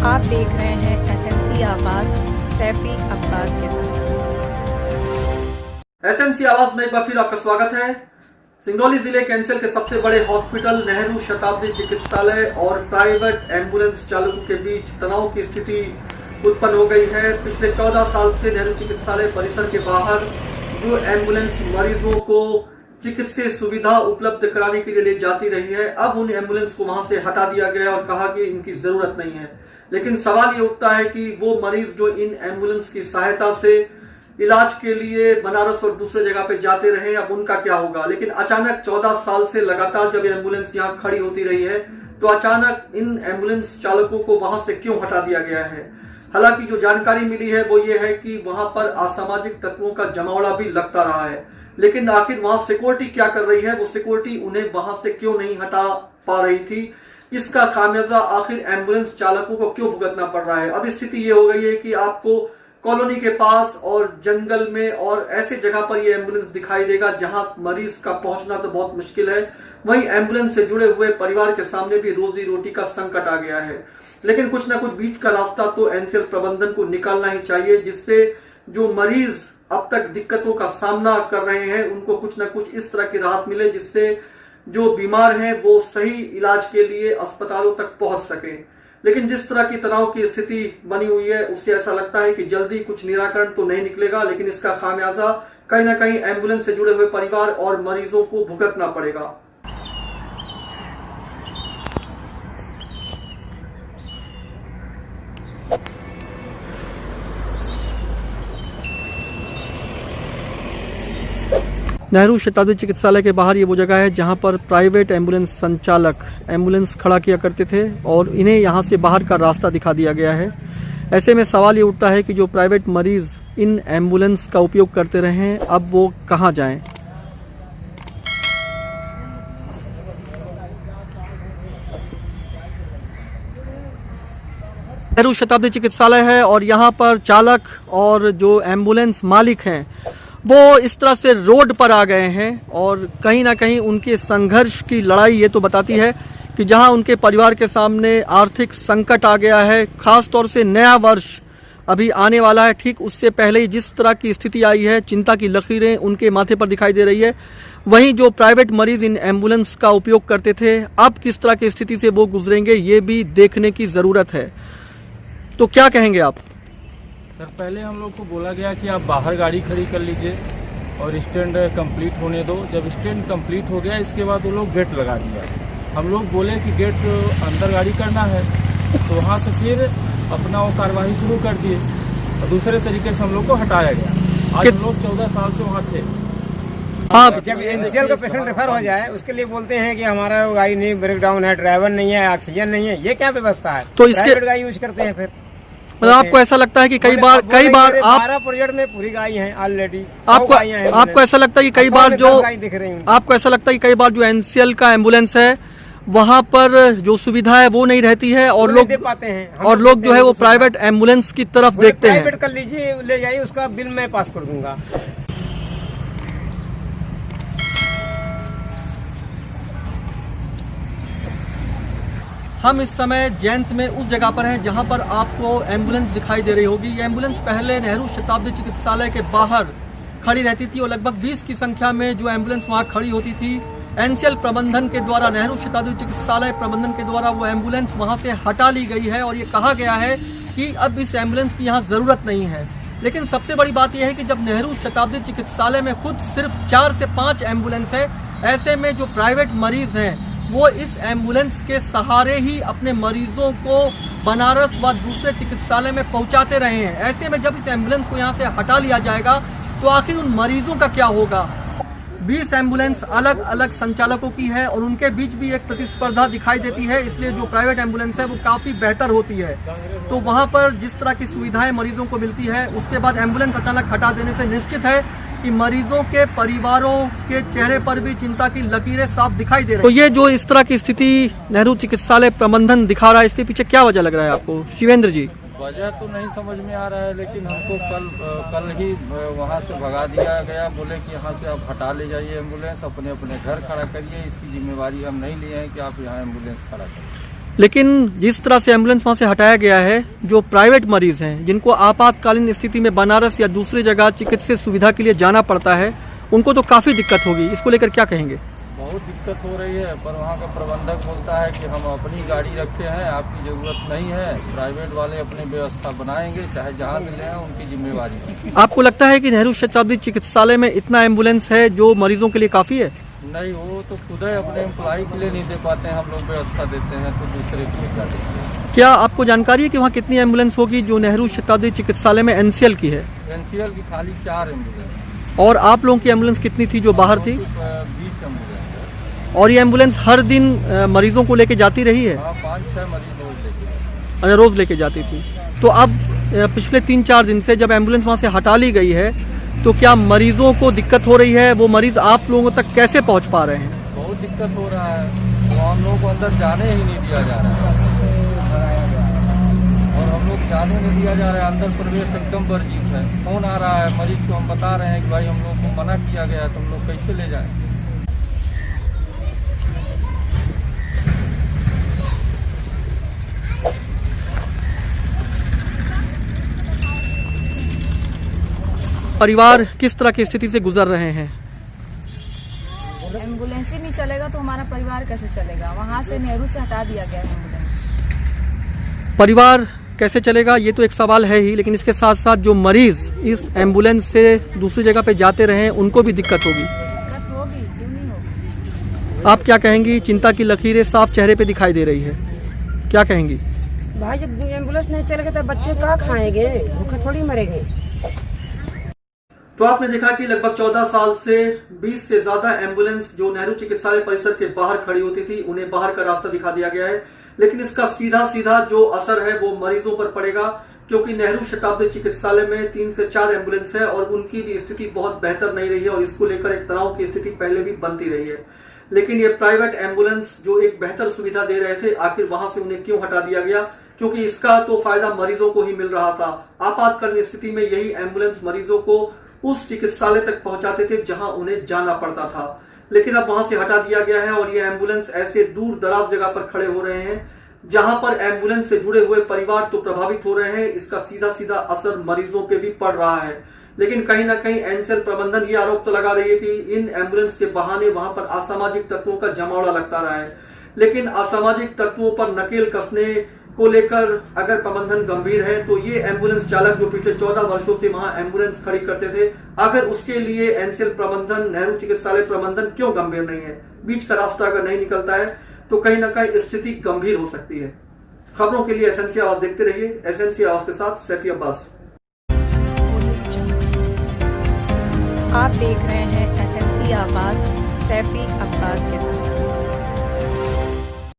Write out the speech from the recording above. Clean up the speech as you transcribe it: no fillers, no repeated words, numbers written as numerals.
आप देख रहे हैं एसएमसी आवाज सैफी अब्बास के साथ। एसएमसी आवाज में एक बार फिर आपका स्वागत है। सिंगरौली जिले के एनसीएल के सबसे बड़े हॉस्पिटल नेहरू शताब्दी चिकित्सालय और प्राइवेट एम्बुलेंस चालकों के बीच तनाव की स्थिति उत्पन्न हो गई है। पिछले 14 साल से नेहरू चिकित्सालय परिसर के बाहर जो एम्बुलेंस मरीजों को चिकित्सीय सुविधा उपलब्ध कराने के लिए ले जाती रही है, अब उन एम्बुलेंस को वहां से हटा दिया गया और कहा कि इनकी जरूरत नहीं है। लेकिन सवाल ये उठता है कि वो मरीज जो इन एम्बुलेंस की सहायता से इलाज के लिए बनारस और दूसरे जगह पे जाते रहे, अब उनका क्या होगा। लेकिन अचानक 14 साल से लगातार जब एम्बुलेंस यहाँ खड़ी होती रही है, तो अचानक इन एम्बुलेंस चालकों को वहां से क्यों हटा दिया गया है। हालांकि जो जानकारी मिली है वो ये है कि वहां पर असामाजिक तत्वों का जमावड़ा भी लगता रहा है। लेकिन आखिर वहां सिक्योरिटी क्या कर रही है, वो सिक्योरिटी उन्हें वहां से क्यों नहीं हटा पा रही थी, इसका खामियाजा आखिर एम्बुलेंस चालकों को क्यों भुगतना पड़ रहा है। अब स्थिति ये हो गई है कि आपको कॉलोनी के पास और जंगल में और ऐसे जगह पर ये एम्बुलेंस दिखाई देगा जहां मरीज का पहुंचना तो बहुत मुश्किल है। वहीं एम्बुलेंस से जुड़े हुए परिवार के सामने भी रोजी रोटी का संकट आ गया है। लेकिन कुछ ना कुछ बीच का रास्ता तो एनसीएल प्रबंधन को निकालना ही चाहिए, जिससे जो मरीज अब तक दिक्कतों का सामना कर रहे हैं उनको कुछ ना कुछ इस तरह की राहत मिले, जिससे जो बीमार हैं वो सही इलाज के लिए अस्पतालों तक पहुंच सके। लेकिन जिस तरह की तनाव की स्थिति बनी हुई है, उससे ऐसा लगता है कि जल्दी कुछ निराकरण तो नहीं निकलेगा, लेकिन इसका खामियाजा कहीं ना कहीं एम्बुलेंस से जुड़े हुए परिवार और मरीजों को भुगतना पड़ेगा। नेहरू शताब्दी चिकित्सालय के बाहर ये वो जगह है जहां पर प्राइवेट एम्बुलेंस संचालक एम्बुलेंस खड़ा किया करते थे और इन्हें यहां से बाहर का रास्ता दिखा दिया गया है। ऐसे में सवाल ये उठता है कि जो प्राइवेट मरीज इन एम्बुलेंस का उपयोग करते रहे हैं, अब वो कहां जाएं। नेहरू शताब्दी चिकित्सालय है और यहाँ पर चालक और जो एम्बुलेंस मालिक हैं वो इस तरह से रोड पर आ गए हैं और कहीं ना कहीं उनके संघर्ष की लड़ाई ये तो बताती है कि जहां उनके परिवार के सामने आर्थिक संकट आ गया है, खास तौर से नया वर्ष अभी आने वाला है, ठीक उससे पहले ही जिस तरह की स्थिति आई है, चिंता की लकीरें उनके माथे पर दिखाई दे रही है। वहीं जो प्राइवेट मरीज इन एम्बुलेंस का उपयोग करते थे, अब किस तरह की स्थिति से वो गुजरेंगे ये भी देखने की ज़रूरत है। तो क्या कहेंगे आप? सर, पहले हम लोग को बोला गया कि आप बाहर गाड़ी खड़ी कर लीजिए और स्टैंड कंप्लीट होने दो। जब स्टैंड कंप्लीट हो गया, इसके बाद वो लोग गेट लगा दिया। हम लोग बोले कि गेट अंदर गाड़ी करना है, तो वहाँ से फिर अपना वो कार्रवाई शुरू कर दिए और दूसरे तरीके से हम लोग को हटाया गया। आज हम लोग 14 साल से वहाँ थे। हाँ, जब एनसीएल का पेशेंट रेफर हो जाए उसके लिए बोलते हैं कि हमारा गाड़ी नहीं, ब्रेकडाउन है, ड्राइवर नहीं है, ऑक्सीजन नहीं है। ये क्या व्यवस्था है? तो इसके गाड़ी यूज करते हैं। फिर मतलब आपको ऐसा लगता है कि कई बार आप 12 प्रोजेक्ट में पूरी गाय हैं ऑलरेडी। आपको ऐसा लगता है कि कई बार जो आपको ऐसा लगता है कि कई बार जो एनसीएल का एम्बुलेंस है वहां पर जो सुविधा है वो नहीं रहती है और लोग दे पाते हैं और लोग जो है वो प्राइवेट एम्बुलेंस की तरफ देखते हैं। प्राइवेट कर लीजिए, ले जाइए, उसका बिल मैं पास कर दूंगा। हम इस समय जयंत में उस जगह पर हैं जहां पर आपको एम्बुलेंस दिखाई दे रही होगी। ये एम्बुलेंस पहले नेहरू शताब्दी चिकित्सालय के बाहर खड़ी रहती थी और लगभग 20 की संख्या में जो एम्बुलेंस वहां खड़ी होती थी। एनसीएल प्रबंधन के द्वारा, नेहरू शताब्दी चिकित्सालय प्रबंधन के द्वारा वो एम्बुलेंस वहां से हटा ली गई है और ये कहा गया है कि अब इस एम्बुलेंस की यहाँ ज़रूरत नहीं है। लेकिन सबसे बड़ी बात यह है कि जब नेहरू शताब्दी चिकित्सालय में खुद सिर्फ 4 से 5 एम्बुलेंस है, ऐसे में जो प्राइवेट मरीज हैं वो इस एम्बुलेंस के सहारे ही अपने मरीजों को बनारस व दूसरे चिकित्सालय में पहुंचाते रहे हैं। ऐसे में जब इस एम्बुलेंस को यहां से हटा लिया जाएगा तो आखिर उन मरीजों का क्या होगा। 20 एम्बुलेंस अलग अलग संचालकों की है और उनके बीच भी एक प्रतिस्पर्धा दिखाई देती है, इसलिए जो प्राइवेट एम्बुलेंस है वो काफ़ी बेहतर होती है। तो वहाँ पर जिस तरह की सुविधाएं मरीजों को मिलती है, उसके बाद एम्बुलेंस अचानक हटा देने से निश्चित है कि मरीजों के परिवारों के चेहरे पर भी चिंता की लकीरें साफ दिखाई दे रही हैं। तो ये जो इस तरह की स्थिति नेहरू चिकित्सालय प्रबंधन दिखा रहा है, इसके पीछे क्या वजह लग रहा है आपको, शिवेंद्र जी? वजह तो नहीं समझ में आ रहा है, लेकिन हमको कल ही वहाँ से भगा दिया गया। बोले कि यहाँ से आप हटा ले जाइए एम्बुलेंस, अपने अपने घर खड़ा करिए, इसकी जिम्मेवारी हम नहीं लिए हैं कि आप यहाँ एम्बुलेंस खड़ा करिए। लेकिन जिस तरह से एम्बुलेंस वहाँ से हटाया गया है, जो प्राइवेट मरीज हैं जिनको आपातकालीन स्थिति में बनारस या दूसरी जगह चिकित्सीय सुविधा के लिए जाना पड़ता है, उनको तो काफ़ी दिक्कत होगी। इसको लेकर क्या कहेंगे? बहुत दिक्कत हो रही है, पर वहाँ का प्रबंधक बोलता है कि हम अपनी गाड़ी रखे हैं, आपकी ज़रूरत नहीं है, प्राइवेट वाले अपनी व्यवस्था बनाएंगे, चाहे जहाँ से लें उनकी जिम्मेवारी। आपको लगता है कि नेहरू शताब्दी चिकित्सालय में इतना एम्बुलेंस है जो मरीजों के लिए काफ़ी है? नहीं, वो तो खुद ही अपने एम्प्लॉय के लिए नहीं दे पाते हैं, हम लोग व्यवस्था देते हैं तो दूसरे के लिए क्या देते हैं। क्या आपको जानकारी है कि वहाँ कितनी एम्बुलेंस होगी जो नेहरू शताब्दी चिकित्सालय में एनसीएल की है? एनसीएल की खाली 4 एम्बुलेंस। और आप लोगों की एम्बुलेंस कितनी थी जो बाहर थी? 20 एम्बुलेंस। और ये एम्बुलेंस हर दिन मरीजों को लेके जाती रही है? हाँ, 5-6 मरीज रोज लेके। अच्छा, रोज लेके जाती थी। तो अब पिछले 3-4 दिन से जब एम्बुलेंस वहाँ से हटा ली गई है, तो क्या मरीजों को दिक्कत हो रही है? वो मरीज आप लोगों तक कैसे पहुँच पा रहे हैं? बहुत दिक्कत हो रहा है, वो हम लोगों को अंदर जाने ही नहीं दिया जा रहा है, और हम लोग जाने नहीं दिया जा रहा है, अंदर प्रवेश एकदम वर्जित है। फोन आ रहा है मरीज को, हम बता रहे हैं कि भाई हम लोग को मना किया गया है, तो हम लोग कैसे ले जाएं? परिवार किस तरह की स्थिति से गुजर रहे हैं? एम्बुलेंस ही नहीं चलेगा तो हमारा परिवार कैसे चलेगा? वहाँ से नेहरू से हटा दिया गया है एम्बुलेंस। परिवार कैसे चलेगा ये तो एक सवाल है ही, लेकिन इसके साथ साथ जो मरीज इस एम्बुलेंस से दूसरी जगह पे जाते रहे उनको भी दिक्कत होगी। दिक्कत होगी, क्यों नहीं होगी? आप क्या कहेंगी? चिंता की लकीरें साफ चेहरे पे दिखाई दे रही है, क्या कहेंगी? भाई जब एम्बुलेंस नहीं चलेगा तो बच्चे क्या खाएंगे? भूखे थोड़ी मरेंगे। तो आपने देखा कि लगभग 14 साल से 20 से ज्यादा एम्बुलेंस जो नेहरू चिकित्सालय परिसर के बाहर खड़ी होती थी, उन्हें बाहर का रास्ता दिखा दिया गया है। लेकिन इसका सीधा सीधा जो असर है वो मरीजों पर पड़ेगा, क्योंकि नेहरू शताब्दी चिकित्सालय में 3 से 4 एम्बुलेंस है और उनकी भी स्थिति बहुत बेहतर नहीं रही है और इसको लेकर एक तनाव की स्थिति पहले भी बनती रही है। लेकिन ये प्राइवेट एम्बुलेंस जो एक बेहतर सुविधा दे रहे थे, आखिर वहां से उन्हें क्यों हटा दिया गया? क्योंकि इसका तो फायदा मरीजों को ही मिल रहा था। आपातकालीन स्थिति में यही एम्बुलेंस मरीजों को उस चिकित्सालय तक पहुंचाते थे जहां उन्हें जाना पड़ता था। लेकिन अब वहां से हटा दिया गया है और ये एम्बुलेंस ऐसे दूर दराज जगह पर खड़े हो रहे हैं जहां पर एम्बुलेंस से जुड़े हुए परिवार तो प्रभावित हो रहे हैं, इसका सीधा सीधा असर मरीजों पे भी पड़ रहा है। लेकिन कहीं ना कहीं एनसीएल प्रबंधन ये आरोप तो लगा रही है कि इन एम्बुलेंस के बहाने वहां पर असामाजिक तत्वों का जमावड़ा लगता रहा है। लेकिन असामाजिक तत्वों पर नकेल कसने को लेकर अगर प्रबंधन गंभीर है तो ये एम्बुलेंस चालक जो पिछले 14 वर्षों से वहां एम्बुलेंस खड़ी करते थे, अगर उसके लिए एनसीएल प्रबंधन, नेहरू चिकित्सालय प्रबंधन क्यों गंभीर नहीं है? बीच का रास्ता अगर नहीं निकलता है तो कहीं ना कहीं स्थिति गंभीर हो सकती है। खबरों के लिए एसएनसी आवाज देखते रहिए। एसएनसी आवाज के साथ सैफी अब्बास। आप देख रहे हैं एसएनसी आवाज, सैफी अब्बास के साथ।